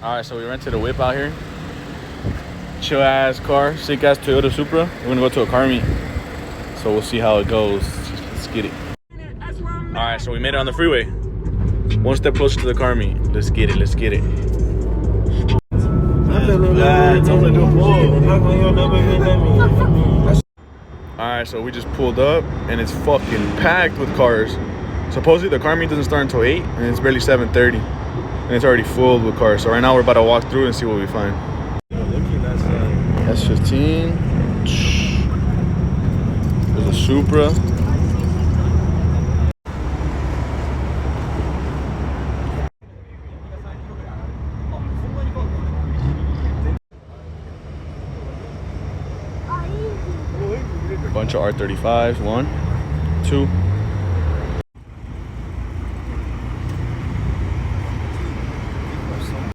All right, so we rented a whip out here. Chill ass car, sick ass Toyota Supra. We're gonna go to a car meet, so we'll see how it goes. Let's get it. All right, so we made it on the freeway. One step closer to the car meet. Let's get it. Let's get it. All right, so we just pulled up, and it's fucking packed with cars. Supposedly the car meet doesn't start until 8, and it's barely 7:30, and it's already full with cars. So right now we're about to walk through and see what we find. S15. There's a Supra. Bunch of R35s. 1, 2.